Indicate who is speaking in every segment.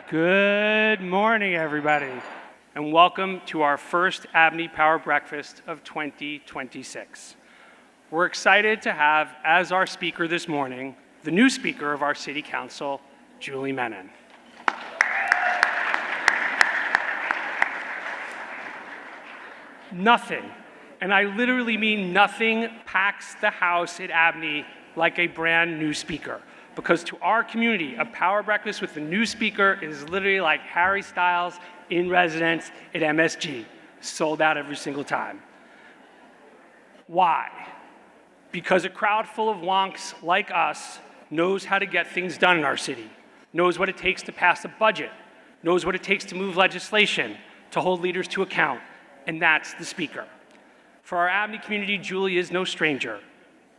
Speaker 1: Good morning, everybody, and welcome to our first ABNY Power Breakfast of 2026. We're excited to have as our speaker this morning, the new speaker of our City Council, Julie Menin. Nothing, and I literally mean nothing, packs the house at ABNY like a brand new speaker. Because to our community, a power breakfast with a new speaker is literally like Harry Styles in residence at MSG, sold out every single time. Why? Because a crowd full of wonks like us knows how to get things done in our city, knows what it takes to pass a budget, knows what it takes to move legislation, to hold leaders to account, and that's the speaker. For our ABNY community, Julie is no stranger,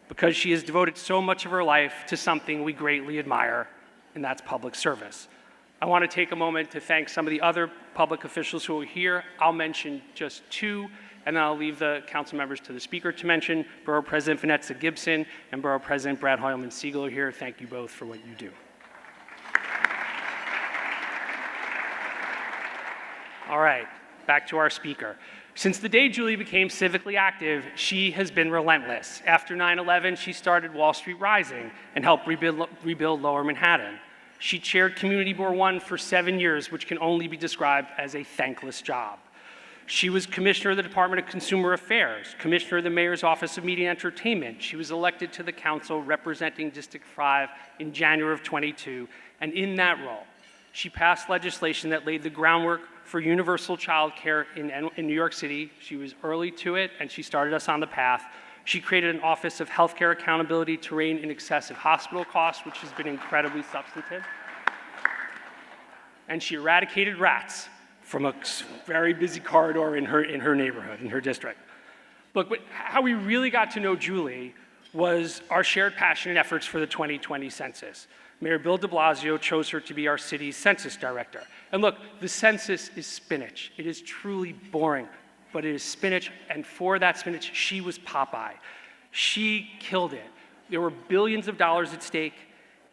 Speaker 1: because she has devoted so much of her life to something we greatly admire, and that's public service. I want to take a moment to thank some of the other public officials who are here. I'll mention just two, and then I'll leave the council members to the speaker to mention. Borough President Vanessa Gibson and Borough President Brad Hoylman-Siegel are here. Thank you both for what you do. All right, back to our speaker. Since the day Julie became civically active, she has been relentless. After 9/11, she started Wall Street Rising and helped rebuild Lower Manhattan. She chaired Community Board 1 for 7 years, which can only be described as a thankless job. She was Commissioner of the Department of Consumer Affairs, Commissioner of the Mayor's Office of Media and Entertainment. She was elected to the council representing District 5 in January of 22, and in that role, she passed legislation that laid the groundwork for universal child care in New York City. She was early to it, and she started us on the path. She created an Office of Healthcare Accountability to rein in excessive hospital costs, which has been incredibly substantive. And she eradicated rats from a very busy corridor in her neighborhood, in her district. Look, but how we really got to know Julie was our shared passion and efforts for the 2020 census. Mayor Bill de Blasio chose her to be our city's census director. And look, the census is spinach. It is truly boring, but it is spinach, and for that spinach, she was Popeye. She killed it. There were billions of dollars at stake,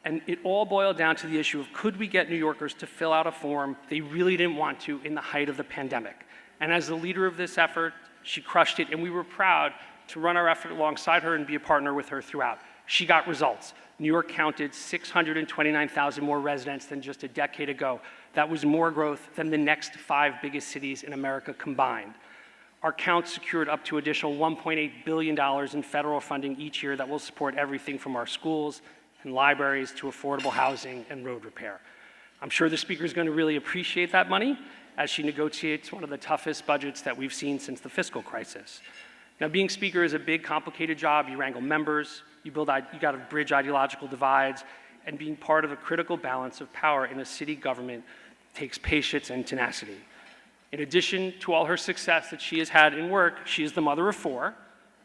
Speaker 1: and it all boiled down to the issue of could we get New Yorkers to fill out a form they really didn't want to in the height of the pandemic. And as the leader of this effort, she crushed it, and we were proud to run our effort alongside her and be a partner with her throughout. She got results. New York counted 629,000 more residents than just a decade ago. That was more growth than the next 5 biggest cities in America combined. Our count secured up to additional $1.8 billion in federal funding each year that will support everything from our schools and libraries to affordable housing and road repair. I'm sure the speaker is going to really appreciate that money as she negotiates one of the toughest budgets that we've seen since the fiscal crisis. Now, being speaker is a big, complicated job. You wrangle members, you got to bridge ideological divides, and being part of a critical balance of power in a city government takes patience and tenacity. In addition to all her success that she has had in work, she is the mother of 4,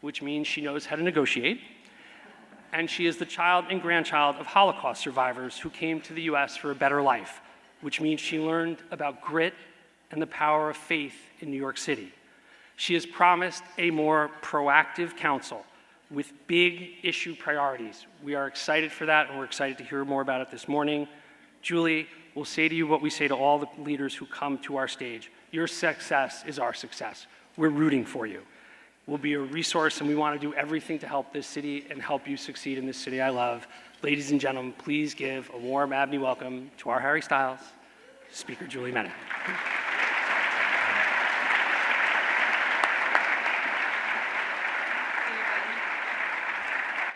Speaker 1: which means she knows how to negotiate, and she is the child and grandchild of Holocaust survivors who came to the US for a better life, which means she learned about grit and the power of faith in New York City. She has promised a more proactive council with big issue priorities. We are excited for that, and we're excited to hear more about it this morning. Julie, we'll say to you what we say to all the leaders who come to our stage. Your success is our success. We're rooting for you. We'll be a resource, and we want to do everything to help this city and help you succeed in this city I love. Ladies and gentlemen, please give a warm ABNY welcome to our Harry Styles, Speaker Julie Menin.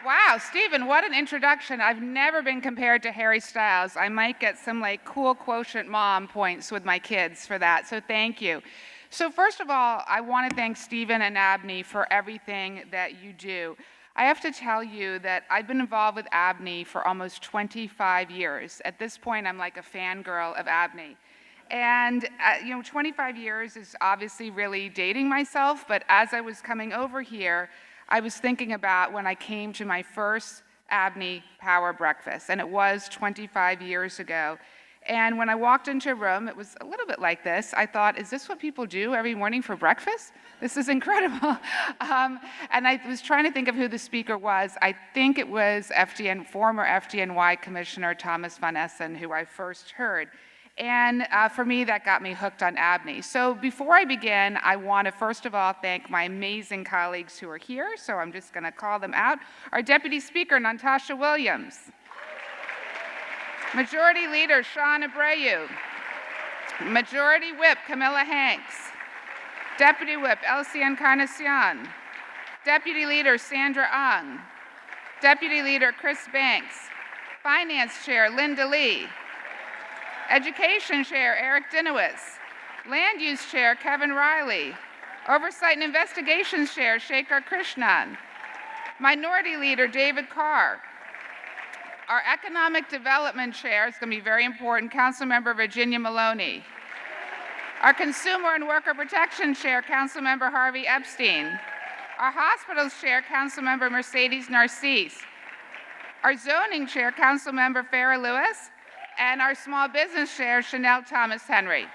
Speaker 2: Wow, Stephen, what an introduction. I've never been compared to Harry Styles. I might get some cool quotient mom points with my kids for that, so thank you. So first of all, I want to thank Stephen and ABNY for everything that you do. I have to tell you that I've been involved with ABNY for almost 25 years. At this point, I'm like a fangirl of ABNY. And 25 years is obviously really dating myself, but as I was coming over here, I was thinking about when I came to my first ABNY Power Breakfast, and it was 25 years ago. And when I walked into a room, it was a little bit like this. I thought, is this what people do every morning for breakfast? This is incredible. And I was trying to think of who the speaker was. I think it was former FDNY Commissioner Thomas Van Essen, who I first heard. And for me, that got me hooked on ABNY. So before I begin, I want to first of all thank my amazing colleagues who are here. So I'm just going to call them out. Our Deputy Speaker, Natasha Williams. Majority Leader, Sean Abreu. Majority Whip, Camilla Hanks. Deputy Whip, Elsie Encarnacion. Deputy Leader, Sandra Ung. Deputy Leader, Chris Banks. Finance Chair, Linda Lee. Education Chair, Eric Dinowitz. Land Use Chair, Kevin Riley. Oversight and Investigations Chair, Shekhar Krishnan. Minority Leader, David Carr. Our Economic Development Chair is going to be very important, Councilmember Virginia Maloney. Our Consumer and Worker Protection Chair, Councilmember Harvey Epstein. Our Hospitals Chair, Councilmember Mercedes Narcisse. Our Zoning Chair, Councilmember Farrah Lewis. And our Small Business Chair, Chanel Thomas Henry.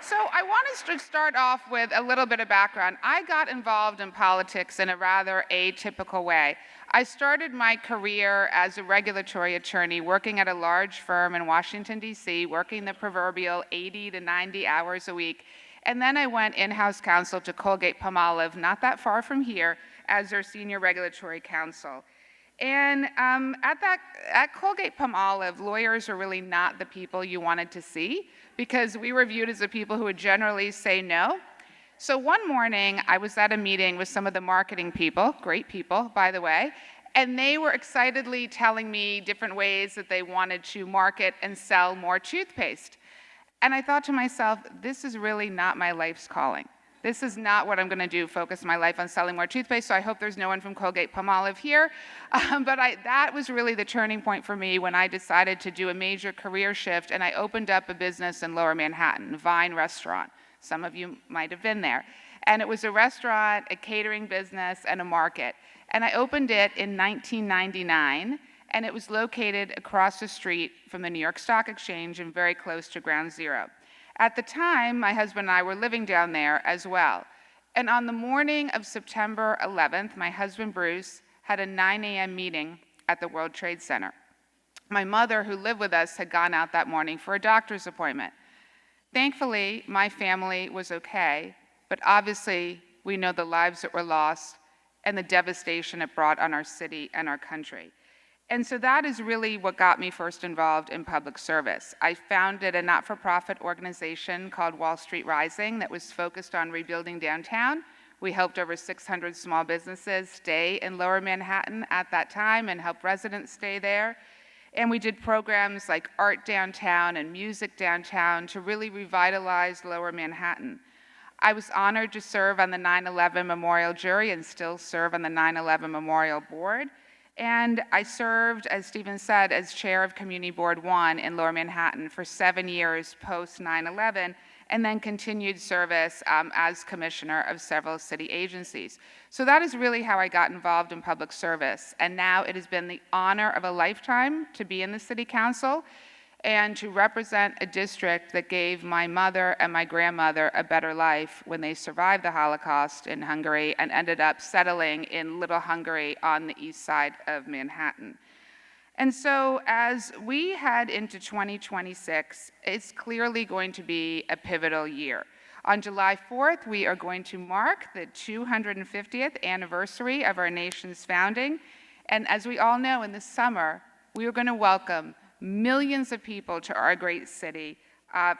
Speaker 2: So I want to start off with a little bit of background. I got involved in politics in a rather atypical way. I started my career as a regulatory attorney working at a large firm in Washington, D.C., working the proverbial 80 to 90 hours a week. And then I went in-house counsel to Colgate-Palmolive, not that far from here, as their senior regulatory counsel. And at Colgate-Palmolive, lawyers are really not the people you wanted to see because we were viewed as the people who would generally say no. So one morning, I was at a meeting with some of the marketing people, great people, by the way, and they were excitedly telling me different ways that they wanted to market and sell more toothpaste. And I thought to myself, this is really not my life's calling. This is not what I'm going to do, focus my life on selling more toothpaste, so I hope there's no one from Colgate-Palmolive here. But that was really the turning point for me when I decided to do a major career shift, and I opened up a business in Lower Manhattan, Vine Restaurant. Some of you might have been there. And it was a restaurant, a catering business, and a market. And I opened it in 1999, and it was located across the street from the New York Stock Exchange and very close to Ground Zero. At the time, my husband and I were living down there as well. And on the morning of September 11th, my husband Bruce had a 9 a.m. meeting at the World Trade Center. My mother, who lived with us, had gone out that morning for a doctor's appointment. Thankfully, my family was okay, but obviously, we know the lives that were lost and the devastation it brought on our city and our country. And so that is really what got me first involved in public service. I founded a not-for-profit organization called Wall Street Rising that was focused on rebuilding downtown. We helped over 600 small businesses stay in Lower Manhattan at that time and help residents stay there. And we did programs like Art Downtown and Music Downtown to really revitalize Lower Manhattan. I was honored to serve on the 9/11 Memorial Jury and still serve on the 9/11 Memorial Board. And I served, as Stephen said, as chair of Community Board 1 in Lower Manhattan for 7 years post 9/11, and then continued service as commissioner of several city agencies. So that is really how I got involved in public service. And now it has been the honor of a lifetime to be in the city council and to represent a district that gave my mother and my grandmother a better life when they survived the Holocaust in Hungary and ended up settling in Little Hungary on the east side of Manhattan. And so as we head into 2026, it's clearly going to be a pivotal year. On July 4th, we are going to mark the 250th anniversary of our nation's founding. And as we all know, in the summer, we are going to welcome millions of people to our great city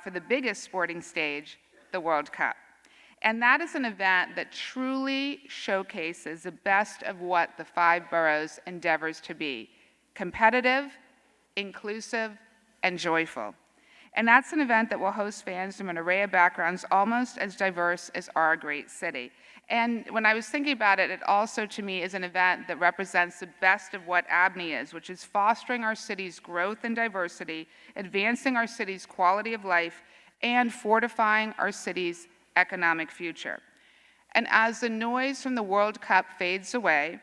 Speaker 2: for the biggest sporting stage, the World Cup. And that is an event that truly showcases the best of what the 5 boroughs endeavors to be: competitive, inclusive, and joyful. And that's an event that will host fans from an array of backgrounds almost as diverse as our great city. And when I was thinking about it, it also to me is an event that represents the best of what ABNY is, which is fostering our city's growth and diversity, advancing our city's quality of life, and fortifying our city's economic future. And as the noise from the World Cup fades away,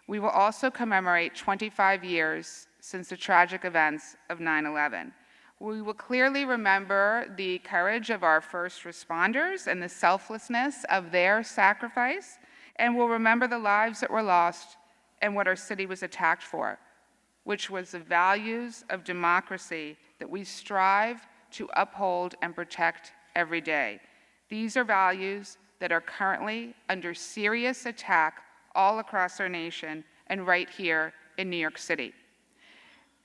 Speaker 2: we will also commemorate 25 years since the tragic events of 9/11. We will clearly remember the courage of our first responders and the selflessness of their sacrifice, and we'll remember the lives that were lost and what our city was attacked for. which was the values of democracy that we strive to uphold and protect every day. These are values that are currently under serious attack all across our nation and right here in New York City.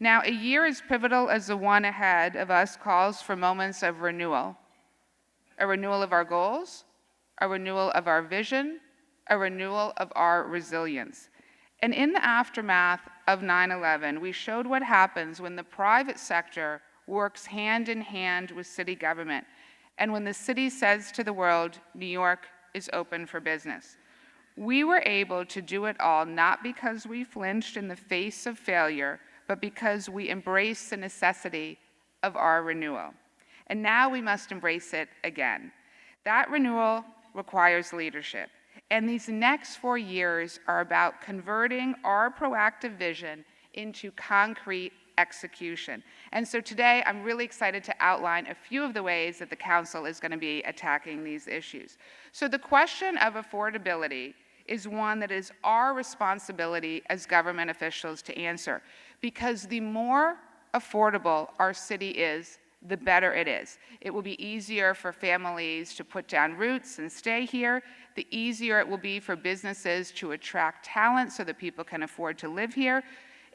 Speaker 2: Now, a year as pivotal as the one ahead of us calls for moments of renewal. A renewal of our goals, a renewal of our vision, a renewal of our resilience. And in the aftermath of 9/11, we showed what happens when the private sector works hand in hand with city government, and when the city says to the world, New York is open for business. We were able to do it all not because we flinched in the face of failure, but because we embraced the necessity of our renewal. And now we must embrace it again. That renewal requires leadership. And these next 4 years are about converting our proactive vision into concrete execution. And so today, I'm really excited to outline a few of the ways that the Council is going to be attacking these issues. So the question of affordability is one that is our responsibility as government officials to answer, because the more affordable our city is, the better it is. It will be easier for families to put down roots and stay here. The easier it will be for businesses to attract talent so that people can afford to live here.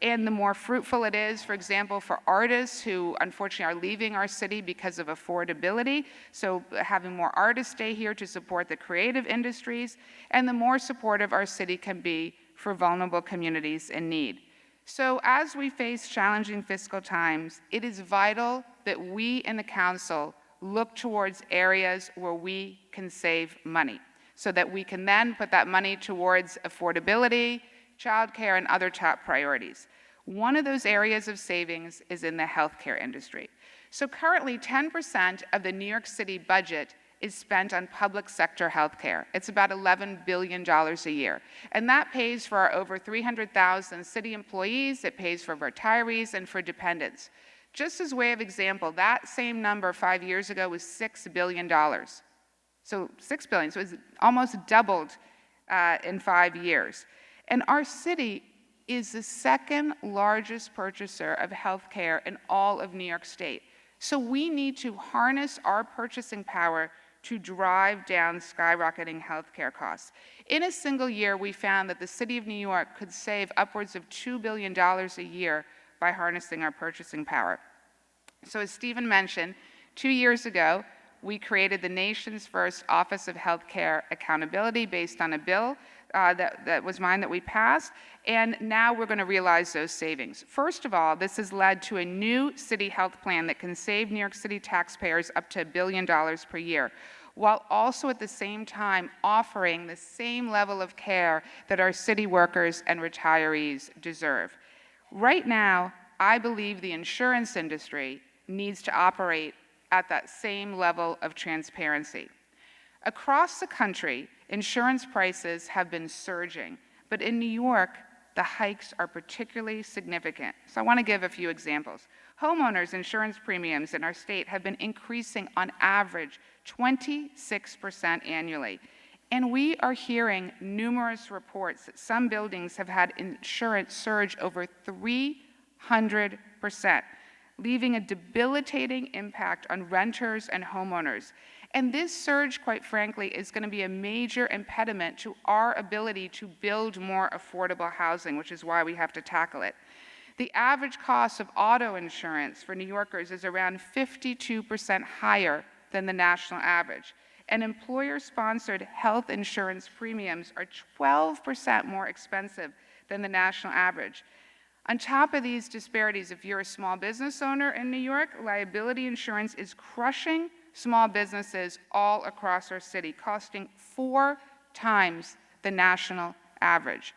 Speaker 2: And the more fruitful it is, for example, for artists who unfortunately are leaving our city because of affordability, so having more artists stay here to support the creative industries, and the more supportive our city can be for vulnerable communities in need. So as we face challenging fiscal times, it is vital that we in the Council look towards areas where we can save money, so that we can then put that money towards affordability, childcare, and other top priorities. One of those areas of savings is in the healthcare industry. So currently, 10% of the New York City budget is spent on public sector healthcare. It's about $11 billion a year. And that pays for our over 300,000 city employees, it pays for retirees and for dependents. Just as way of example, that same number 5 years ago was $6 billion. So $6 billion, so it's almost doubled in 5 years. And our city is the second largest purchaser of healthcare in all of New York State. So we need to harness our purchasing power to drive down skyrocketing healthcare costs. In a single year, we found that the city of New York could save upwards of $2 billion a year by harnessing our purchasing power. So as Stephen mentioned, 2 years ago, we created the nation's first Office of Healthcare Accountability based on a bill that was mine that we passed, and now we're going to realize those savings. First of all, this has led to a new city health plan that can save New York City taxpayers up to $1 billion per year, while also at the same time offering the same level of care that our city workers and retirees deserve. Right now, I believe the insurance industry needs to operate at that same level of transparency. Across the country, insurance prices have been surging, but in New York, the hikes are particularly significant. So I want to give a few examples. Homeowners insurance premiums in our state have been increasing on average 26% annually. And we are hearing numerous reports that some buildings have had insurance surge over 300%. Leaving a debilitating impact on renters and homeowners. And this surge, quite frankly, is going to be a major impediment to our ability to build more affordable housing, which is why we have to tackle it. The average cost of auto insurance for New Yorkers is around 52% higher than the national average. And employer-sponsored health insurance premiums are 12% more expensive than the national average. On top of these disparities, if you're a small business owner in New York, liability insurance is crushing small businesses all across our city, costing 4 times the national average,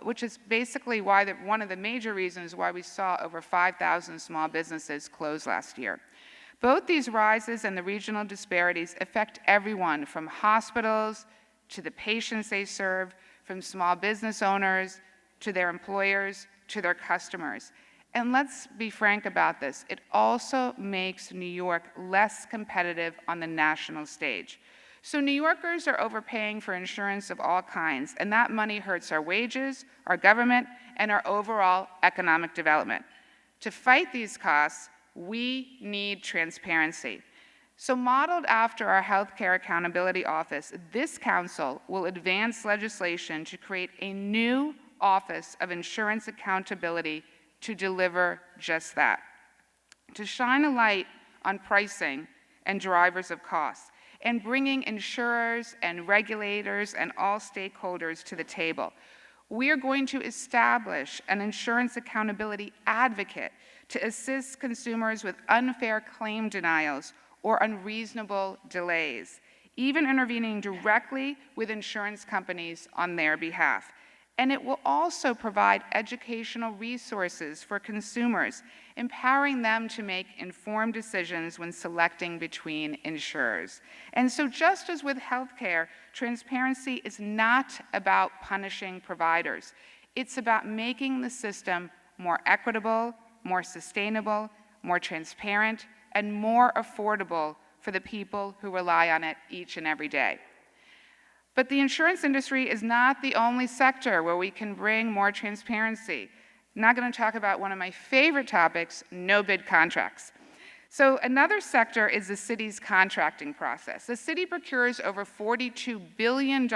Speaker 2: which is basically why one of the major reasons why we saw over 5,000 small businesses close last year. Both these rises and the regional disparities affect everyone, from hospitals to the patients they serve, from small business owners to their employers, to their customers. And let's be frank about this, it also makes New York less competitive on the national stage. So New Yorkers are overpaying for insurance of all kinds, and that money hurts our wages, our government, and our overall economic development. To fight these costs, we need transparency. So modeled after our Healthcare Accountability Office, this council will advance legislation to create a new Office of Insurance Accountability to deliver just that, to shine a light on pricing and drivers of costs, and bringing insurers and regulators and all stakeholders to the table. We are going to establish an insurance accountability advocate to assist consumers with unfair claim denials or unreasonable delays, even intervening directly with insurance companies on their behalf. And it will also provide educational resources for consumers, empowering them to make informed decisions when selecting between insurers. And so just as with healthcare, transparency is not about punishing providers. It's about making the system more equitable, more sustainable, more transparent, and more affordable for the people who rely on it each and every day. But the insurance industry is not the only sector where we can bring more transparency. I'm not going to talk about one of my favorite topics, no-bid contracts. So another sector is the city's contracting process. The city procures over $42 billion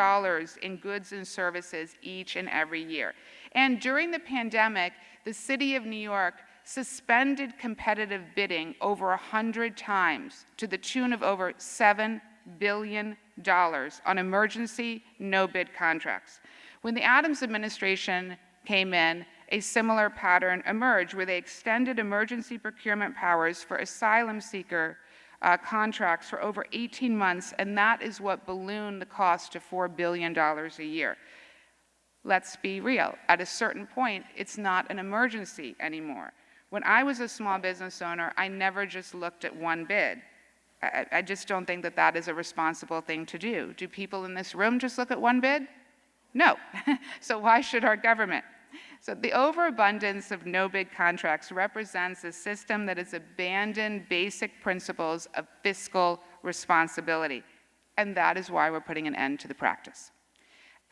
Speaker 2: in goods and services each and every year. And during the pandemic, the city of New York suspended competitive bidding over 100 times to the tune of over $7 billion on emergency no-bid contracts. When the Adams administration came in, a similar pattern emerged where they extended emergency procurement powers for asylum seeker contracts for over 18 months, and that is what ballooned the cost to $4 billion a year. Let's be real. At a certain point, it's not an emergency anymore. When I was a small business owner, I never just looked at one bid. I just don't think that that is a responsible thing to do. Do people in this room just look at one bid? No. So why should our government? So the overabundance of no-bid contracts represents a system that has abandoned basic principles of fiscal responsibility, and that is why we're putting an end to the practice.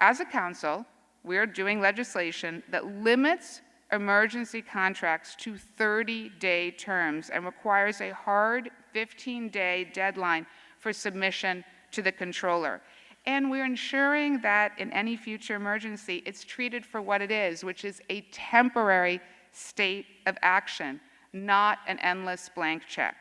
Speaker 2: As a council, we're doing legislation that limits emergency contracts to 30-day terms and requires a hard 15-day deadline for submission to the controller. And we're ensuring that in any future emergency, it's treated for what it is, which is a temporary state of action, not an endless blank check.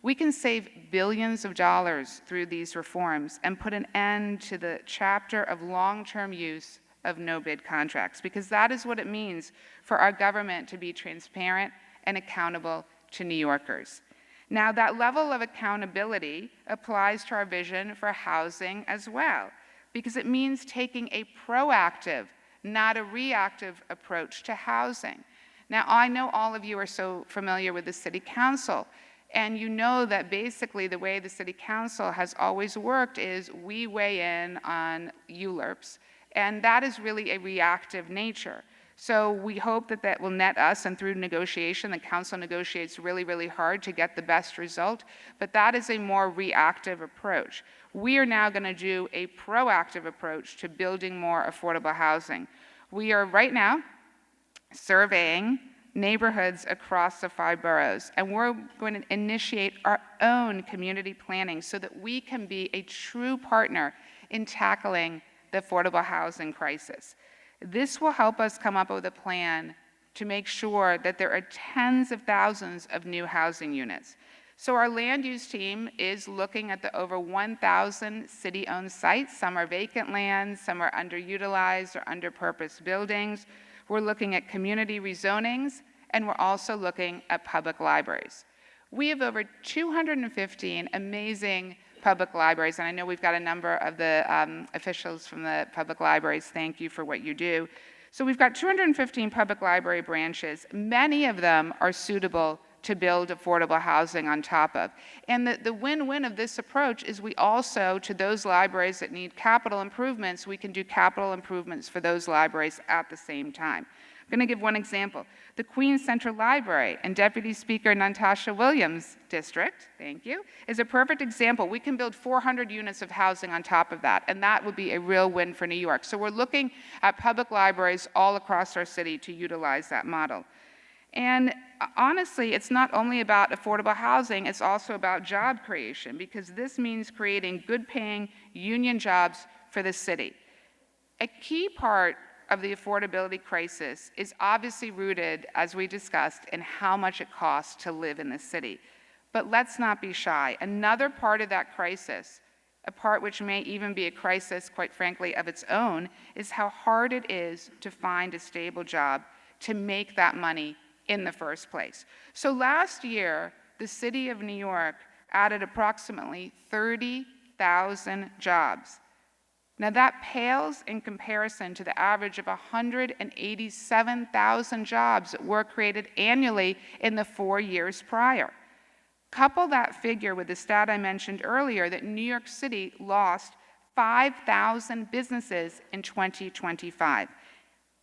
Speaker 2: We can save billions of dollars through these reforms and put an end to the chapter of long-term use of no-bid contracts, because that is what it means for our government to be transparent and accountable to New Yorkers. Now, that level of accountability applies to our vision for housing as well, because it means taking a proactive, not a reactive approach to housing. Now, I know all of you are so familiar with the City Council, and you know that basically the way the City Council has always worked is we weigh in on ULURPs, and that is really a reactive nature. So we hope that that will net us, and through negotiation, the council negotiates really, really hard to get the best result, but that is a more reactive approach. We are now going to do a proactive approach to building more affordable housing. We are right now surveying neighborhoods across the 5 boroughs, and we're going to initiate our own community planning so that we can be a true partner in tackling the affordable housing crisis. This will help us come up with a plan to make sure that there are tens of thousands of new housing units. So our land use team is looking at the over 1,000 city-owned sites. Some are vacant lands, some are underutilized or under-purposed buildings. We're looking at community rezonings, and we're also looking at public libraries. We have over 215 amazing public libraries, and I know we've got a number of the officials from the public libraries. Thank you for what you do. So we've got 215 public library branches. Many of them are suitable to build affordable housing on top of. And the win-win of this approach is we also, to those libraries that need capital improvements, we can do capital improvements for those libraries at the same time. I'm going to give one example. The Queens Central Library in Deputy Speaker Natasha Williams' district, thank you, is a perfect example. We can build 400 units of housing on top of that, and that would be a real win for New York. So we're looking at public libraries all across our city to utilize that model. And honestly, it's not only about affordable housing, it's also about job creation, because this means creating good-paying union jobs for the city. A key part of the affordability crisis is obviously rooted, as we discussed, in how much it costs to live in the city. But let's not be shy. Another part of that crisis, a part which may even be a crisis, quite frankly, of its own, is how hard it is to find a stable job to make that money in the first place. So last year, the city of New York added approximately 30,000 jobs. Now that pales in comparison to the average of 187,000 jobs that were created annually in the 4 years prior. Couple that figure with the stat I mentioned earlier that New York City lost 5,000 businesses in 2025.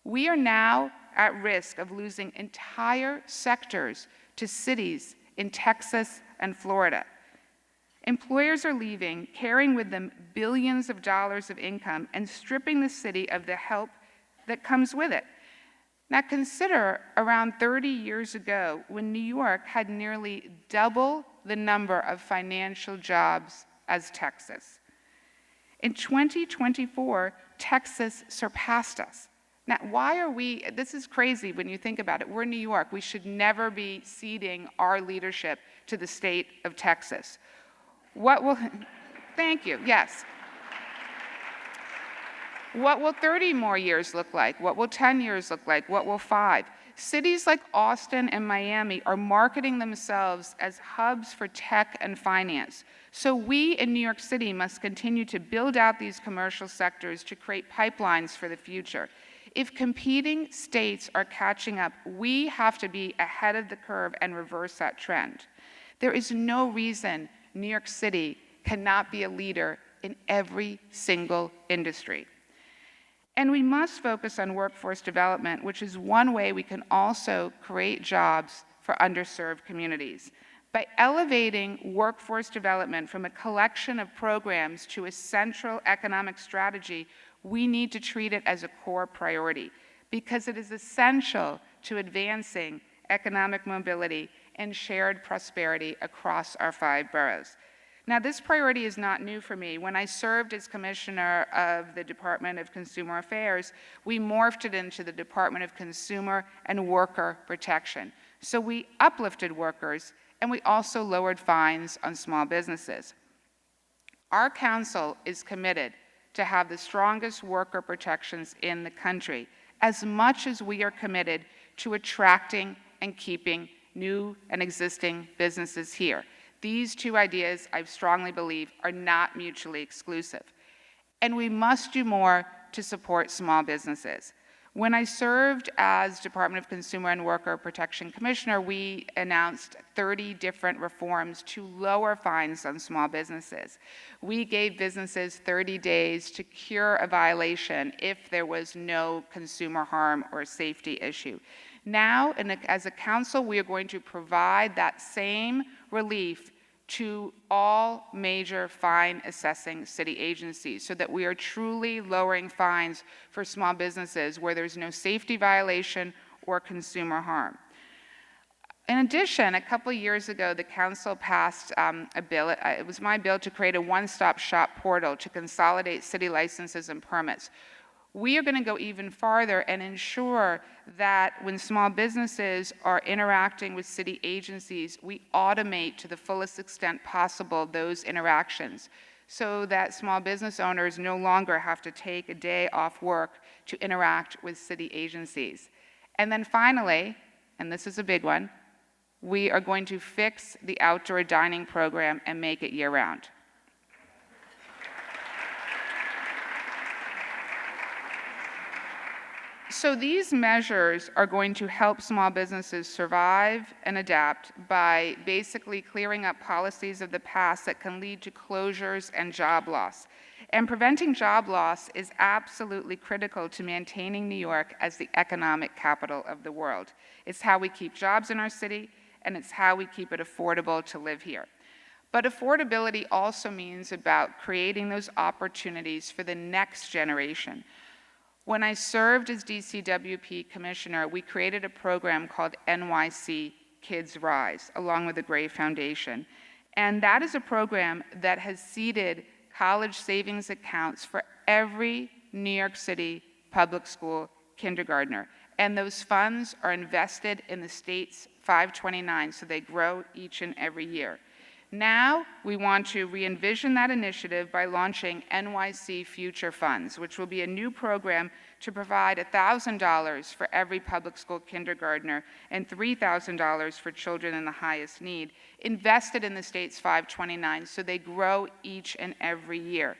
Speaker 2: We are now at risk of losing entire sectors to cities in Texas and Florida. Employers are leaving, carrying with them billions of dollars of income and stripping the city of the help that comes with it. Now consider around 30 years ago when New York had nearly double the number of financial jobs as Texas. In 2024, Texas surpassed us. Now, why are we, this is crazy when you think about it. We're New York. We should never be ceding our leadership to the state of Texas. What will, thank you, yes. What will 30 more years look like? What will 10 years look like? What will 5? Cities like Austin and Miami are marketing themselves as hubs for tech and finance. So we in New York City must continue to build out these commercial sectors to create pipelines for the future. If competing states are catching up, we have to be ahead of the curve and reverse that trend. There is no reason New York City cannot be a leader in every single industry. And we must focus on workforce development, which is one way we can also create jobs for underserved communities. By elevating workforce development from a collection of programs to a central economic strategy, we need to treat it as a core priority because it is essential to advancing economic mobility and shared prosperity across our 5 boroughs. Now, this priority is not new for me. When I served as Commissioner of the Department of Consumer Affairs, we morphed it into the Department of Consumer and Worker Protection. So we uplifted workers, and we also lowered fines on small businesses. Our council is committed to have the strongest worker protections in the country, as much as we are committed to attracting and keeping new and existing businesses here. These 2 ideas, I strongly believe, are not mutually exclusive. And we must do more to support small businesses. When I served as Department of Consumer and Worker Protection Commissioner, we announced 30 different reforms to lower fines on small businesses. We gave businesses 30 days to cure a violation if there was no consumer harm or safety issue. Now, as a council, we are going to provide that same relief to all major fine assessing city agencies so that we are truly lowering fines for small businesses where there's no safety violation or consumer harm. In addition, a couple of years ago, the council passed a bill, it was my bill, to create a one-stop shop portal to consolidate city licenses and permits. We are going to go even farther and ensure that when small businesses are interacting with city agencies, we automate to the fullest extent possible those interactions so that small business owners no longer have to take a day off work to interact with city agencies. And then finally, and this is a big one, we are going to fix the outdoor dining program and make it year-round. So these measures are going to help small businesses survive and adapt by basically clearing up policies of the past that can lead to closures and job loss. And preventing job loss is absolutely critical to maintaining New York as the economic capital of the world. It's how we keep jobs in our city, and it's how we keep it affordable to live here. But affordability also means about creating those opportunities for the next generation. When I served as DCWP Commissioner, we created a program called NYC Kids Rise, along with the Gray Foundation. And that is a program that has seeded college savings accounts for every New York City public school kindergartner. And those funds are invested in the state's 529, so they grow each and every year. Now, we want to re-envision that initiative by launching NYC Future Funds, which will be a new program to provide $1,000 for every public school kindergartner and $3,000 for children in the highest need, invested in the state's 529, so they grow each and every year.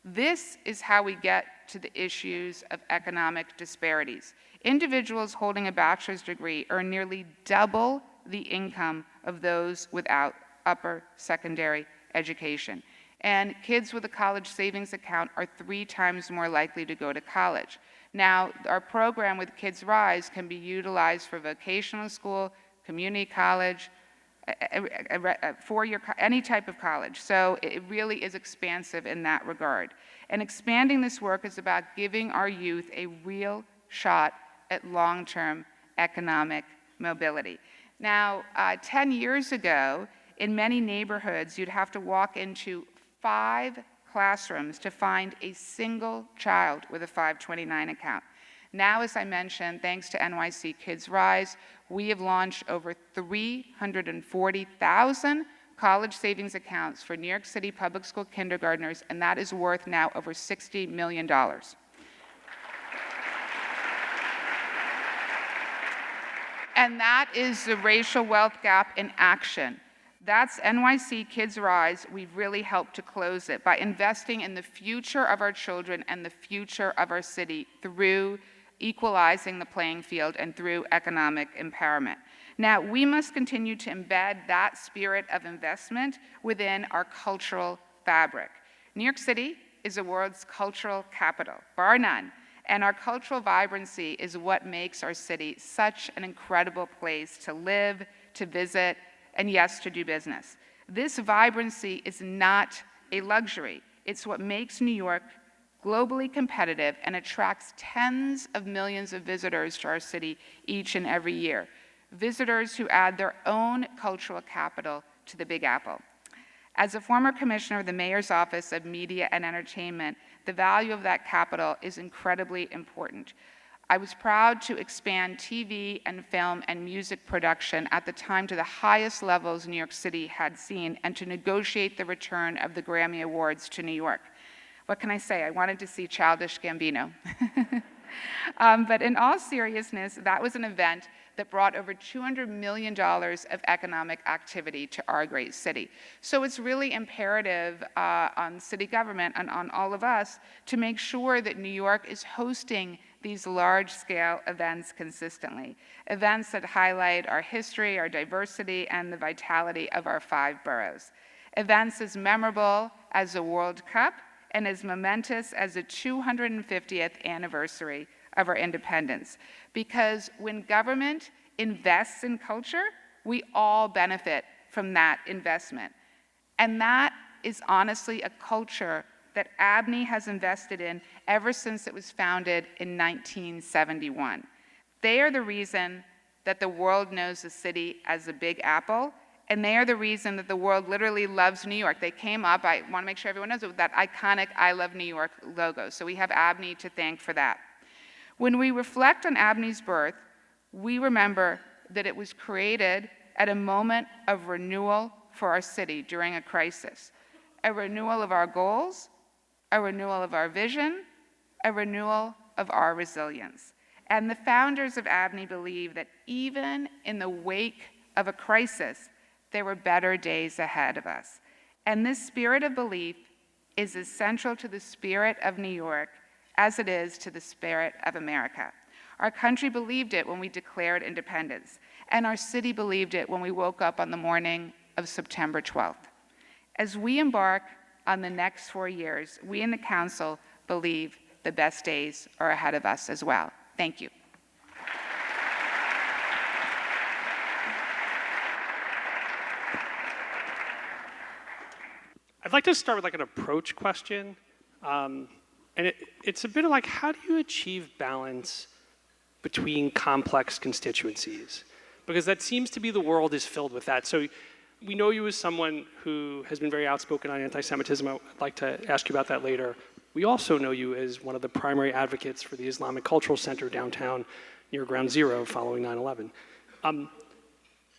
Speaker 2: This is how we get to the issues of economic disparities. Individuals holding a bachelor's degree earn nearly double the income of those without upper secondary education. And kids with a college savings account are 3 times more likely to go to college. Now, our program with Kids Rise can be utilized for vocational school, community college, four-year, any type of college. So it really is expansive in that regard. And expanding this work is about giving our youth a real shot at long-term economic mobility. Now, 10 years ago, in many neighborhoods, you'd have to walk into 5 classrooms to find a single child with a 529 account. Now, as I mentioned, thanks to NYC Kids Rise, we have launched over 340,000 college savings accounts for New York City public school kindergartners, and that is worth now over $60 million. And that is the racial wealth gap in action. That's NYC Kids Rise. We've really helped to close it by investing in the future of our children and the future of our city through equalizing the playing field and through economic empowerment. Now, we must continue to embed that spirit of investment within our cultural fabric. New York City is the world's cultural capital, bar none. And our cultural vibrancy is what makes our city such an incredible place to live, to visit, and yes, to do business. This vibrancy is not a luxury. It's what makes New York globally competitive and attracts tens of millions of visitors to our city each and every year. Visitors who add their own cultural capital to the Big Apple. As a former commissioner of the Mayor's Office of Media and Entertainment, the value of that capital is incredibly important. I was proud to expand TV and film and music production at the time to the highest levels New York City had seen and to negotiate the return of the Grammy Awards to New York. What can I say? I wanted to see Childish Gambino. But in all seriousness, that was an event that brought over $200 million of economic activity to our great city. So it's really imperative on city government and on all of us to make sure that New York is hosting these large-scale events consistently, events that highlight our history, our diversity, and the vitality of our 5 boroughs. Events as memorable as the World Cup and as momentous as the 250th anniversary of our independence. Because when government invests in culture, we all benefit from that investment. And that is honestly a culture that ABNY has invested in ever since it was founded in 1971. They are the reason that the world knows the city as the Big Apple, and they are the reason that the world literally loves New York. They came up, I want to make sure everyone knows, with that iconic I Love New York logo. So we have ABNY to thank for that. When we reflect on ABNY's birth, we remember that it was created at a moment of renewal for our city during a crisis, a renewal of our goals, a renewal of our vision, a renewal of our resilience. And the founders of ABNY believe that even in the wake of a crisis, there were better days ahead of us. And this spirit of belief is as central to the spirit of New York as it is to the spirit of America. Our country believed it when we declared independence, and our city believed it when we woke up on the morning of September 12th. As we embark on the next 4 years, we in the council believe the best days are ahead of us as well. Thank you.
Speaker 1: I'd like to start with like an approach question. And it's a bit of like, how do you achieve balance between complex constituencies? Because that seems to be the world is filled with that. So we know you as someone who has been very outspoken on anti-Semitism. I'd like to ask you about that later. We also know you as one of the primary advocates for the Islamic Cultural Center downtown near Ground Zero following 9/11.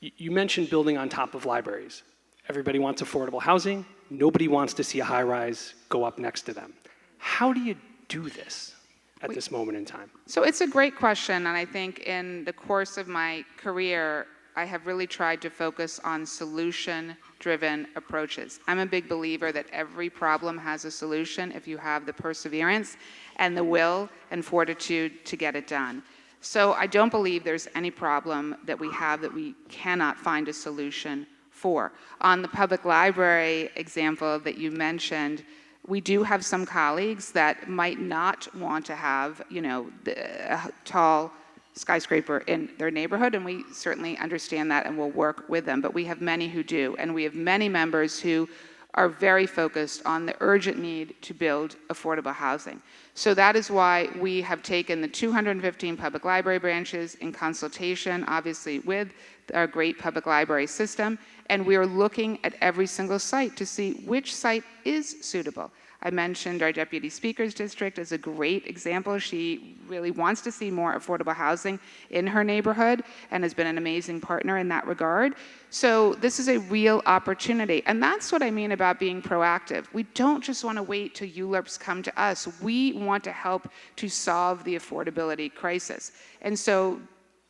Speaker 1: You mentioned building on top of libraries. Everybody wants affordable housing. Nobody wants to see a high-rise go up next to them. How do you do this at this moment in time?
Speaker 2: So it's a great question, and I think in the course of my career, I have really tried to focus on solution-driven approaches. I'm a big believer that every problem has a solution if you have the perseverance and the will and fortitude to get it done. So I don't believe there's any problem that we have that we cannot find a solution for. On the public library example that you mentioned, we do have some colleagues that might not want to have, a tall skyscraper in their neighborhood, and we certainly understand that and will work with them. But we have many who do, and we have many members who are very focused on the urgent need to build affordable housing. So that is why we have taken the 215 public library branches in consultation, obviously, with our great public library system, and we are looking at every single site to see which site is suitable. I mentioned our Deputy Speaker's district as a great example. She really wants to see more affordable housing in her neighborhood and has been an amazing partner in that regard. So this is a real opportunity. And that's what I mean about being proactive. We don't just want to wait till ULURPs come to us. We want to help to solve the affordability crisis. And so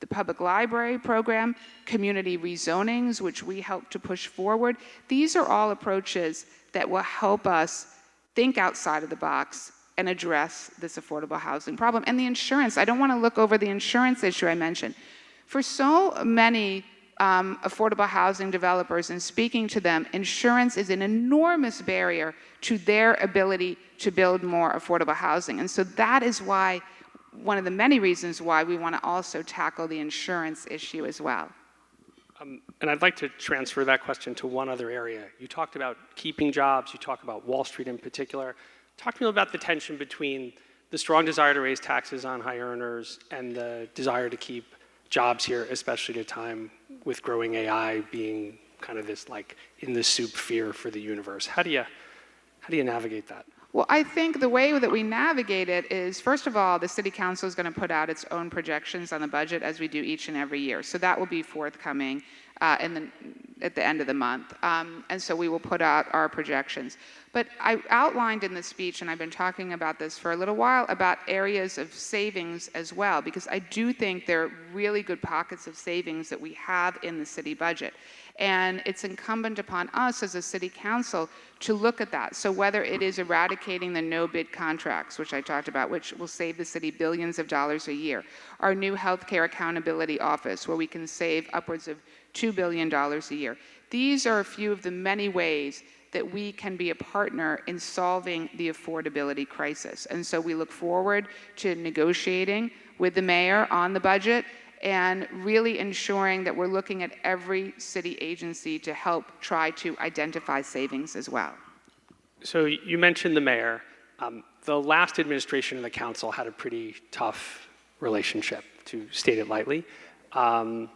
Speaker 2: the public library program, community rezonings, which we help to push forward, these are all approaches that will help us think outside of the box and address this affordable housing problem. And the insurance, I don't want to look over the insurance issue I mentioned. For so many affordable housing developers and speaking to them, insurance is an enormous barrier to their ability to build more affordable housing. And so that is why, one of the many reasons why we want to also tackle the insurance issue as well.
Speaker 1: And I'd like to transfer that question to one other area. You talked about keeping jobs, you talked about Wall Street in particular. Talk to me about the tension between the strong desire to raise taxes on high earners and the desire to keep jobs here, especially at a time with growing AI being kind of this like in the soup fear for the universe. How do you navigate that?
Speaker 2: Well, I think the way that we navigate it is, first of all, the City Council is going to put out its own projections on the budget as we do each and every year. So that will be forthcoming at the end of the month. And so we will put out our projections. But I outlined in the speech, and I've been talking about this for a little while, about areas of savings as well, because I do think there are really good pockets of savings that we have in the city budget. And it's incumbent upon us as a city council to look at that. So whether it is eradicating the no-bid contracts, which I talked about, which will save the city billions of dollars a year, our new healthcare accountability office, where we can save upwards of $2 billion a year. These are a few of the many ways that we can be a partner in solving the affordability crisis. And so we look forward to negotiating with the mayor on the budget and really ensuring that we're looking at every city agency to help try to identify savings as well.
Speaker 1: So you mentioned the mayor. The last administration of the council had a pretty tough relationship, to state it lightly. Talk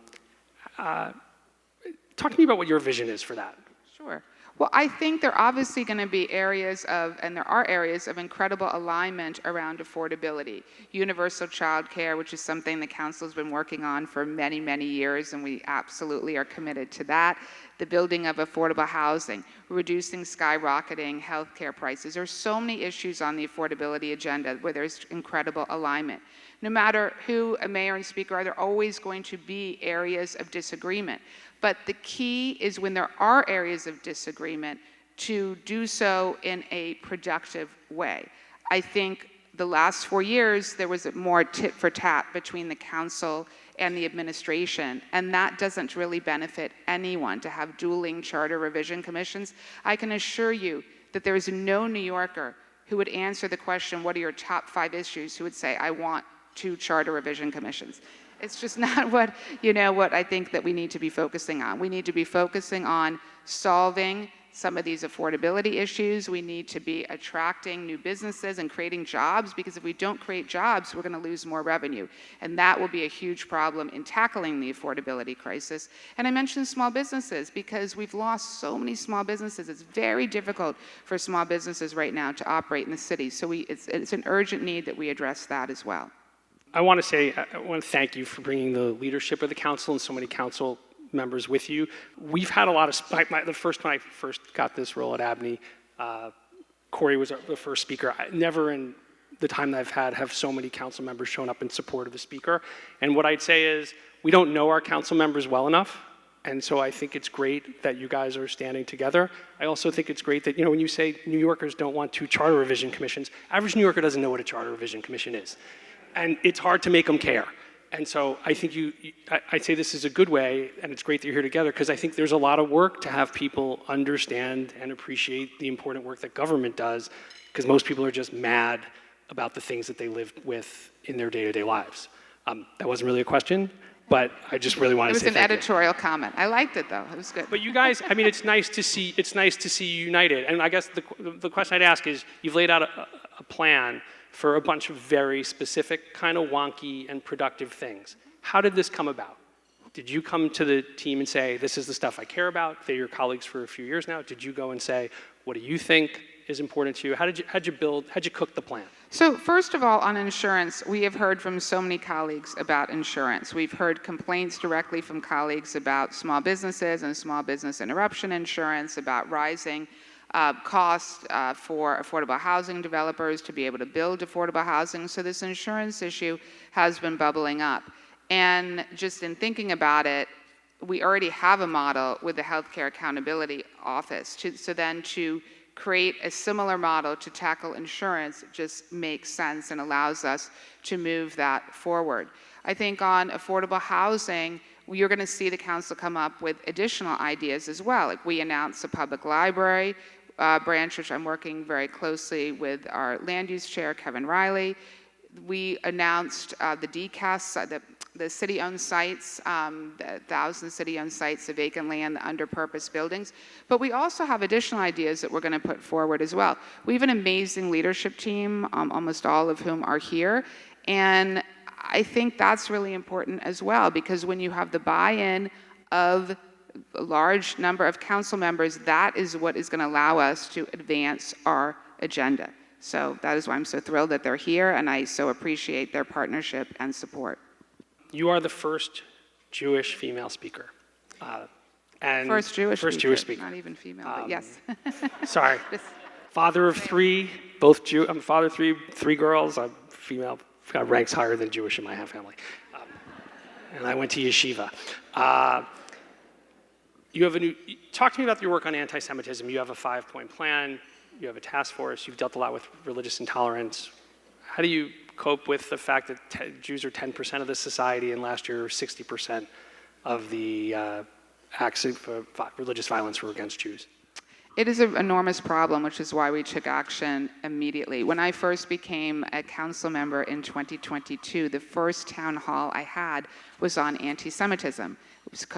Speaker 1: to me about what your vision is for that.
Speaker 2: Sure. Well, I think there are obviously going to be areas of, and there are areas of incredible alignment around affordability. Universal child care, which is something the council has been working on for many, many years, and we absolutely are committed to that. The building of affordable housing, reducing skyrocketing healthcare prices. There are so many issues on the affordability agenda where there's incredible alignment. No matter who a mayor and speaker are, there are always going to be areas of disagreement. But the key is when there are areas of disagreement to do so in a productive way. I think the last 4 years, there was a more tit for tat between the council and the administration, and that doesn't really benefit anyone to have dueling charter revision commissions. I can assure you that there is no New Yorker who would answer the question, what are your top 5 issues, who would say, I want 2 charter revision commissions. It's just not what, what I think that we need to be focusing on. We need to be focusing on solving some of these affordability issues. We need to be attracting new businesses and creating jobs, because if we don't create jobs, we're going to lose more revenue. And that will be a huge problem in tackling the affordability crisis. And I mentioned small businesses because we've lost so many small businesses. It's very difficult for small businesses right now to operate in the city. So it's an urgent need that we address that as well.
Speaker 1: I want to thank you for bringing the leadership of the council and so many council members with you. We've had a lot of, the first when I first got this role at ABNY, Corey was the first speaker. Never in the time that I've had have so many council members shown up in support of the speaker. And what I'd say is, we don't know our council members well enough. And so I think it's great that you guys are standing together. I also think it's great that, when you say New Yorkers don't want 2 charter revision commissions, average New Yorker doesn't know what a charter revision commission is. And it's hard to make them care. And so I think I'd say this is a good way, and it's great that you're here together, because I think there's a lot of work to have people understand and appreciate the important work that government does, because most people are just mad about the things that they live with in their day-to-day lives. That wasn't really a question, but I just really wanted to say thank you.
Speaker 2: It was an editorial comment. I liked it, though. It was good.
Speaker 1: But you guys, it's nice to see you united. And I guess the question I'd ask is, you've laid out a plan for a bunch of very specific, kind of wonky and productive things. How did this come about? Did you come to the team and say, this is the stuff I care about? They're your colleagues for a few years now. Did you go and say, what do you think is important to you? How'd you cook the plan?
Speaker 2: So first of all, on insurance, we have heard from so many colleagues about insurance. We've heard complaints directly from colleagues about small businesses and small business interruption insurance, about rising costs for affordable housing developers to be able to build affordable housing. So this insurance issue has been bubbling up. And just in thinking about it, we already have a model with the Healthcare Accountability Office. So then to create a similar model to tackle insurance just makes sense and allows us to move that forward. I think on affordable housing, you're going to see the council come up with additional ideas as well. Like we announced a public library branch, which I'm working very closely with our land use chair, Kevin Riley. We announced the DCAS, the city-owned sites, the 1,000 city-owned sites, the vacant land, the under-purpose buildings. But we also have additional ideas that we're going to put forward as well. We have an amazing leadership team, almost all of whom are here. And I think that's really important as well, because when you have the buy-in of a large number of council members, that is what is going to allow us to advance our agenda. So that is why I'm so thrilled that they're here, and I so appreciate their partnership and support.
Speaker 1: You are the first Jewish female speaker.
Speaker 2: First Jewish speaker. Not even female, but yes.
Speaker 1: Sorry. Father of 3, both Jew. I'm father of 3 girls. I'm female. Got ranks higher than Jewish in my family. And I went to yeshiva. Talk to me about your work on anti-Semitism. You have a 5-point plan. You have a task force. You've dealt a lot with religious intolerance. How do you cope with the fact that Jews are 10% of the society, and last year 60% of the acts of religious violence were against Jews?
Speaker 2: It is an enormous problem, which is why we took action immediately. When I first became a council member in 2022, the first town hall I had was on anti-Semitism.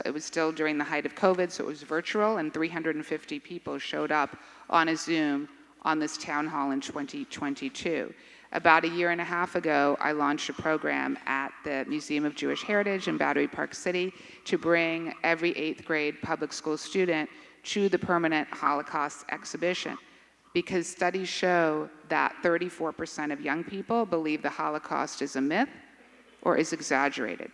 Speaker 2: It was still during the height of COVID, so it was virtual, and 350 people showed up on a Zoom on this town hall in 2022. About a year and a half ago, I launched a program at the Museum of Jewish Heritage in Battery Park City to bring every 8th grade public school student to the permanent Holocaust exhibition, because studies show that 34% of young people believe the Holocaust is a myth or is exaggerated.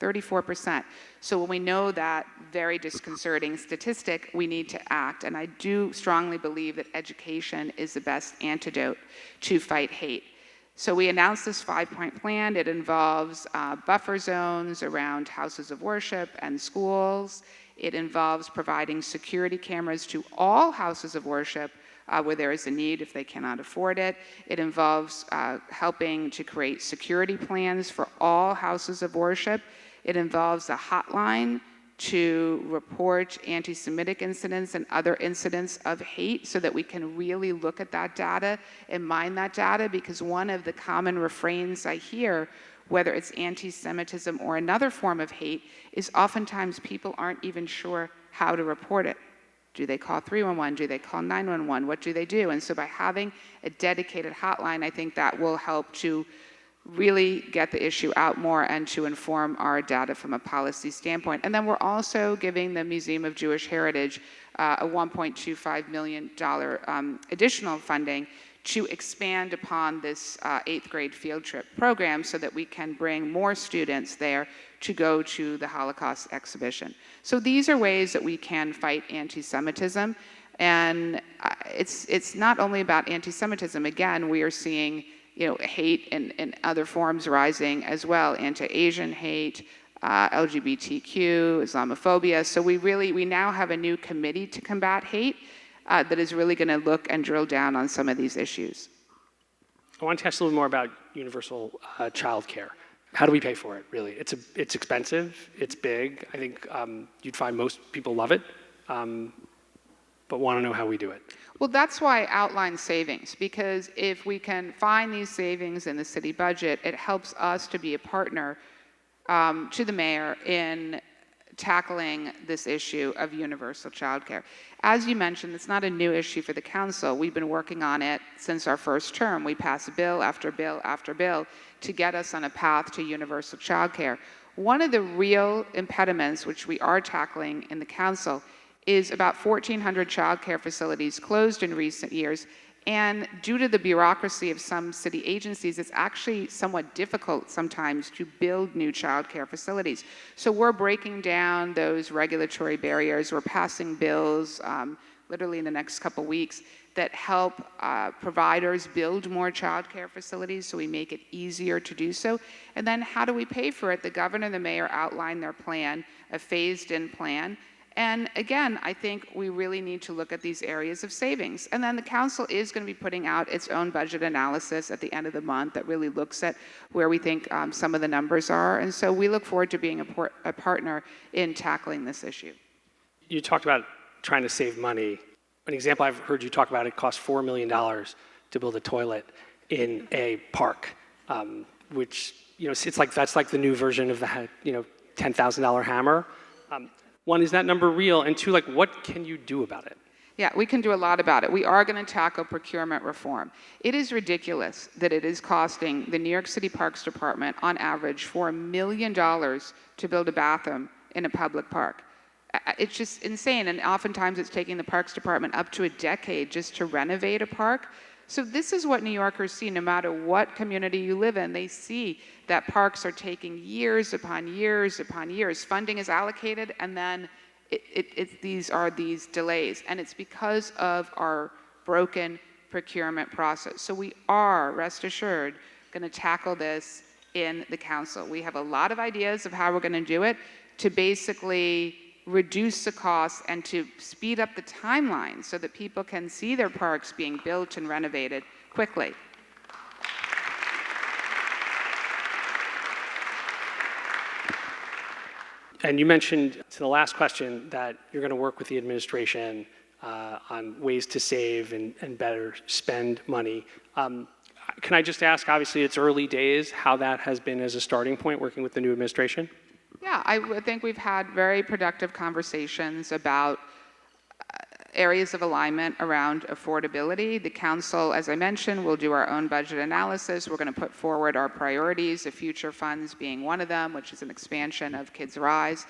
Speaker 2: 34%. So when we know that very disconcerting statistic, we need to act. And I do strongly believe that education is the best antidote to fight hate. So we announced this 5-point plan. It involves buffer zones around houses of worship and schools. It involves providing security cameras to all houses of worship where there is a need if they cannot afford it. It involves helping to create security plans for all houses of worship. It involves a hotline to report anti-Semitic incidents and other incidents of hate so that we can really look at that data and mine that data, because one of the common refrains I hear, whether it's anti-Semitism or another form of hate, is oftentimes people aren't even sure how to report it. Do they call 311? Do they call 911? What do they do? And so by having a dedicated hotline, I think that will help to really get the issue out more and to inform our data from a policy standpoint. And then we're also giving the Museum of Jewish Heritage a $1.25 million additional funding to expand upon this 8th grade field trip program so that we can bring more students there to go to the Holocaust exhibition. So these are ways that we can fight anti-Semitism. And it's not only about anti-Semitism. Again, we are seeing hate in other forms rising as well, anti-Asian hate, LGBTQ, Islamophobia. So we now have a new committee to combat hate that is really going to look and drill down on some of these issues.
Speaker 1: I want to ask a little more about universal child care. How do we pay for it, really? It's expensive, it's big. I think you'd find most people love it, but want to know how we do it.
Speaker 2: Well, that's why I outline savings, because if we can find these savings in the city budget, it helps us to be a partner to the mayor in tackling this issue of universal childcare. As you mentioned, it's not a new issue for the council. We've been working on it since our first term. We passed bill after bill after bill to get us on a path to universal childcare. One of the real impediments, which we are tackling in the council, is about 1,400 childcare facilities closed in recent years. And due to the bureaucracy of some city agencies, it's actually somewhat difficult sometimes to build new childcare facilities. So we're breaking down those regulatory barriers. We're passing bills literally in the next couple weeks that help providers build more childcare facilities so we make it easier to do so. And then how do we pay for it? The governor and the mayor outlined their plan, a phased-in plan. And again, I think we really need to look at these areas of savings. And then the council is going to be putting out its own budget analysis at the end of the month that really looks at where we think some of the numbers are. And so we look forward to being a partner in tackling this issue.
Speaker 1: You talked about trying to save money. An example I've heard you talk about, it costs $4 million to build a toilet in a park, which, it's like, that's like the new version of the, $10,000 hammer. One, is that number real? And two, what can you do about it?
Speaker 2: Yeah, we can do a lot about it. We are going to tackle procurement reform. It is ridiculous that it is costing the New York City Parks Department, on average, $4 million to build a bathroom in a public park. It's just insane, and oftentimes it's taking the Parks Department up to a decade just to renovate a park. So this is what New Yorkers see, no matter what community you live in. They see that parks are taking years upon years upon years. Funding is allocated, and then these delays. And it's because of our broken procurement process. So we are, rest assured, going to tackle this in the council. We have a lot of ideas of how we're going to do it to basically reduce the costs and to speed up the timeline so that people can see their parks being built and renovated quickly.
Speaker 1: And you mentioned to the last question that you're going to work with the administration on ways to save and better spend money. Can I just ask, obviously it's early days, how that has been as a starting point working with the new administration?
Speaker 2: Yeah, I think we've had very productive conversations about areas of alignment around affordability. The council, as I mentioned, will do our own budget analysis. We're going to put forward our priorities, the future funds being one of them, which is an expansion of Kids Rise,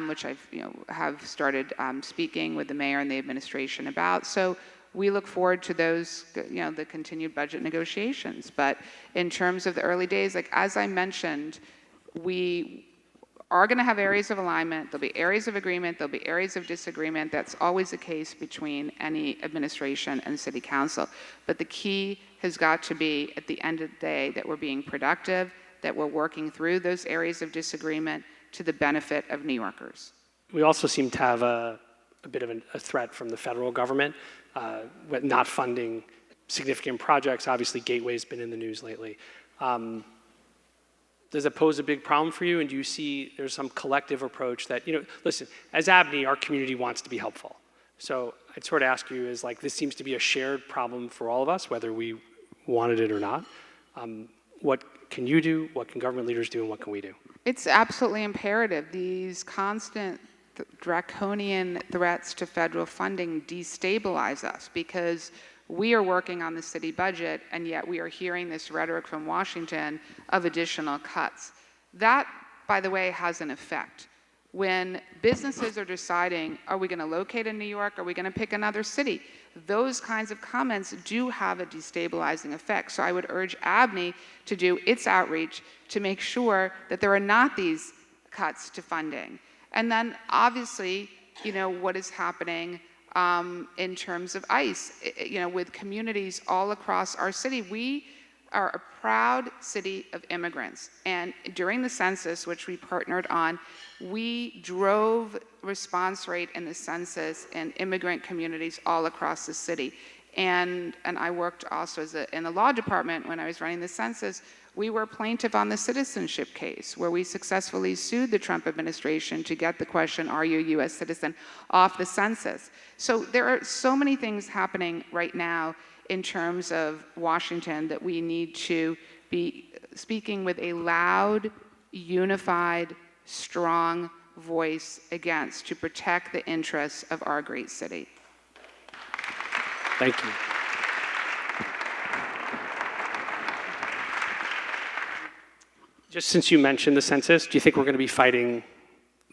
Speaker 2: which I've have started speaking with the mayor and the administration about. So we look forward to those, the continued budget negotiations. But in terms of the early days, as I mentioned, we are going to have areas of alignment. There'll be areas of agreement. There'll be areas of disagreement. That's always the case between any administration and city council. But the key has got to be, at the end of the day, that we're being productive, that we're working through those areas of disagreement to the benefit of New Yorkers.
Speaker 1: We also seem to have a bit of a threat from the federal government with not funding significant projects. Obviously, Gateway's been in the news lately. Does it pose a big problem for you? And do you see there's some collective approach that, listen, as ABNY, our community wants to be helpful. So I'd sort of ask you is like, this seems to be a shared problem for all of us, whether we wanted it or not. What can you do? What can government leaders do? And what can we do?
Speaker 2: It's absolutely imperative. These constant draconian threats to federal funding destabilize us because we are working on the city budget, and yet we are hearing this rhetoric from Washington of additional cuts. That, by the way, has an effect. When businesses are deciding, are we going to locate in New York? Are we going to pick another city? Those kinds of comments do have a destabilizing effect. So I would urge ABNY to do its outreach to make sure that there are not these cuts to funding. And then obviously, what is happening in terms of ICE, with communities all across our city. We are a proud city of immigrants. And during the census, which we partnered on, we drove response rate in the census in immigrant communities all across the city. And I worked also in the law department when I was running the census. We were a plaintiff on the citizenship case where we successfully sued the Trump administration to get the question, are you a U.S. citizen, off the census. So there are so many things happening right now in terms of Washington that we need to be speaking with a loud, unified, strong voice against to protect the interests of our great city.
Speaker 1: Thank you. Just since you mentioned the census, do you think we're going to be fighting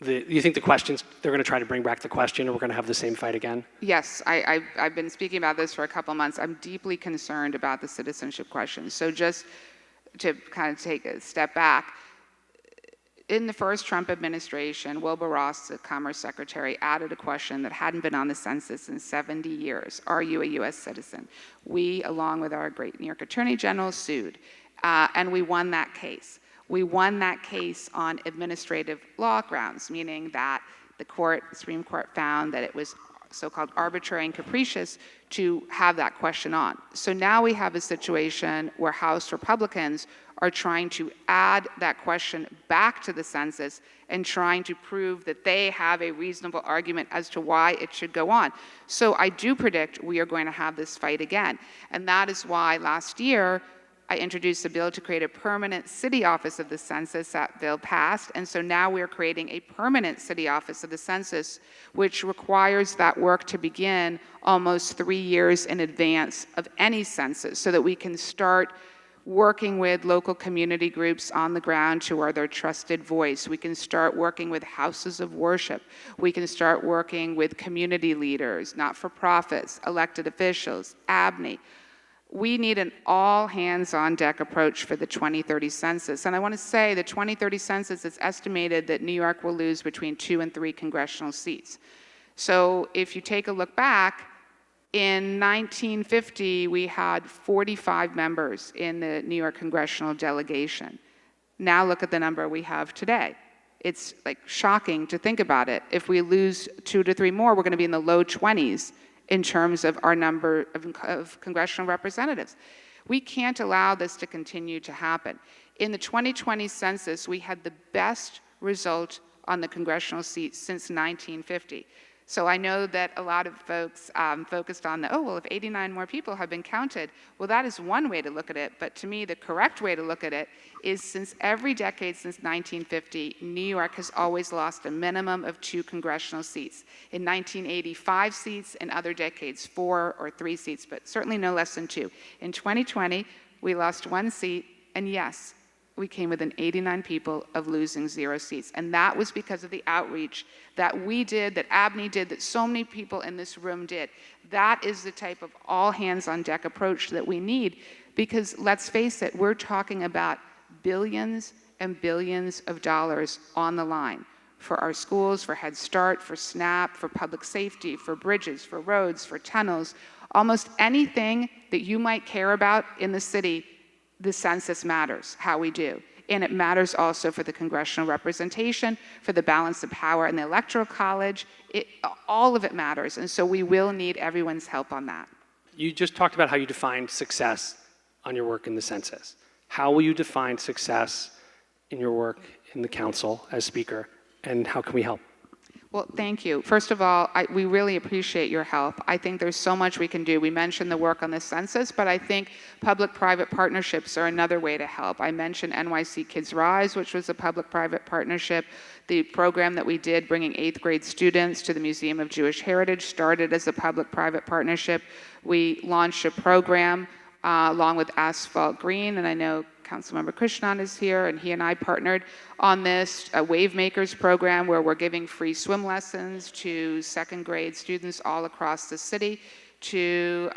Speaker 1: do you think the questions, they're going to try to bring back the question, or we're going to have the same fight again?
Speaker 2: Yes, I've been speaking about this for a couple months. I'm deeply concerned about the citizenship question. So just to kind of take a step back, in the first Trump administration, Wilbur Ross, the Commerce Secretary, added a question that hadn't been on the census in 70 years. Are you a U.S. citizen? We, along with our great New York Attorney General, sued, and we won that case. We won that case on administrative law grounds, meaning that the Supreme Court found that it was so-called arbitrary and capricious to have that question on. So now we have a situation where House Republicans are trying to add that question back to the census and trying to prove that they have a reasonable argument as to why it should go on. So I do predict we are going to have this fight again. And that is why last year, I introduced a bill to create a permanent city office of the census. That bill passed, and so now we're creating a permanent city office of the census, which requires that work to begin almost 3 years in advance of any census, so that we can start working with local community groups on the ground who are their trusted voice. We can start working with houses of worship. We can start working with community leaders, not-for-profits, elected officials, ABNY. We need an all-hands-on-deck approach for the 2030 census. And I want to say the 2030 census, it's estimated that New York will lose between 2 and 3 congressional seats. So if you take a look back, in 1950, we had 45 members in the New York congressional delegation. Now look at the number we have today. It's like shocking to think about it. If we lose 2 to 3 more, we're going to be in the low 20s. In terms of our number of congressional representatives. We can't allow this to continue to happen. In the 2020 census, we had the best result on the congressional seats since 1950. So I know that a lot of folks focused on if 89 more people have been counted, well, that is one way to look at it. But to me, the correct way to look at it is since every decade since 1950, New York has always lost a minimum of 2 congressional seats. In 1980, 5 seats, in other decades, 4 or 3 seats, but certainly no less than 2. In 2020, we lost 1 seat, and yes, we came within 89 people of losing 0 seats. And that was because of the outreach that we did, that ABNY did, that so many people in this room did. That is the type of all-hands-on-deck approach that we need, because let's face it, we're talking about billions and billions of dollars on the line for our schools, for Head Start, for SNAP, for public safety, for bridges, for roads, for tunnels. Almost anything that you might care about in the city, the census matters, how we do. And it matters also for the congressional representation, for the balance of power in the Electoral College. All of it matters, and so we will need everyone's help on that.
Speaker 1: You just talked about how you define success on your work in the census. How will you define success in your work in the council as speaker, and how can we help?
Speaker 2: Well, thank you. First of all, we really appreciate your help. I think there's so much we can do. We mentioned the work on the census, but I think public-private partnerships are another way to help. I mentioned NYC Kids Rise, which was a public-private partnership. The program that we did bringing 8th grade students to the Museum of Jewish Heritage started as a public-private partnership. We launched a program along with Asphalt Green, and I know Councilmember Krishnan is here, and he and I partnered on this Wave Makers program where we're giving free swim lessons to 2nd grade students all across the city to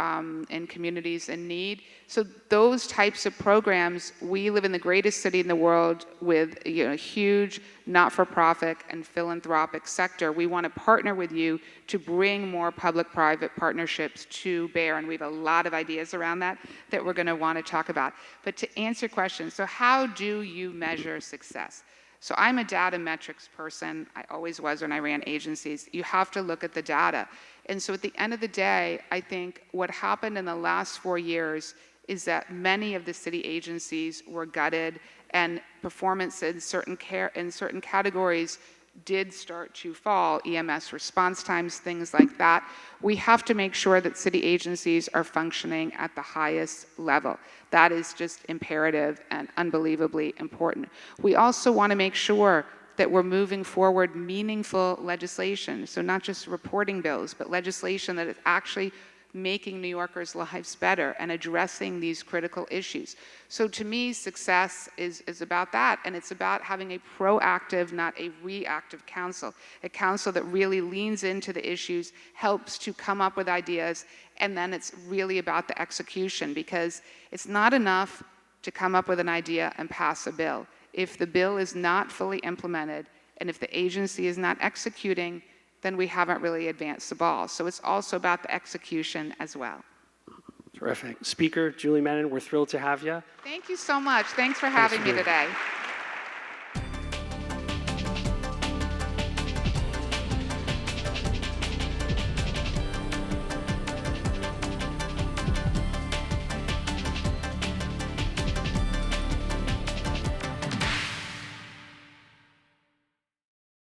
Speaker 2: in communities in need. So those types of programs, we live in the greatest city in the world with a huge not-for-profit and philanthropic sector. We want to partner with you to bring more public-private partnerships to bear, and we have a lot of ideas around that we're going to want to talk about. But to answer your question, so how do you measure success? So I'm a data metrics person. I always was when I ran agencies. You have to look at the data. And so at the end of the day, I think what happened in the last 4 years is that many of the city agencies were gutted, and performance in certain categories did start to fall, EMS response times, things like that. We have to make sure that city agencies are functioning at the highest level. That is just imperative and unbelievably important. We also want to make sure that we're moving forward meaningful legislation, so not just reporting bills, but legislation that is actually making New Yorkers' lives better and addressing these critical issues. So to me, success is about that, and it's about having a proactive, not a reactive council, a council that really leans into the issues, helps to come up with ideas, and then it's really about the execution, because it's not enough to come up with an idea and pass a bill. If the bill is not fully implemented, and if the agency is not executing, then we haven't really advanced the ball. So it's also about the execution as well.
Speaker 1: Terrific. Speaker Julie Menin, we're thrilled to have you.
Speaker 2: Thank you so much. Thanks for having me today.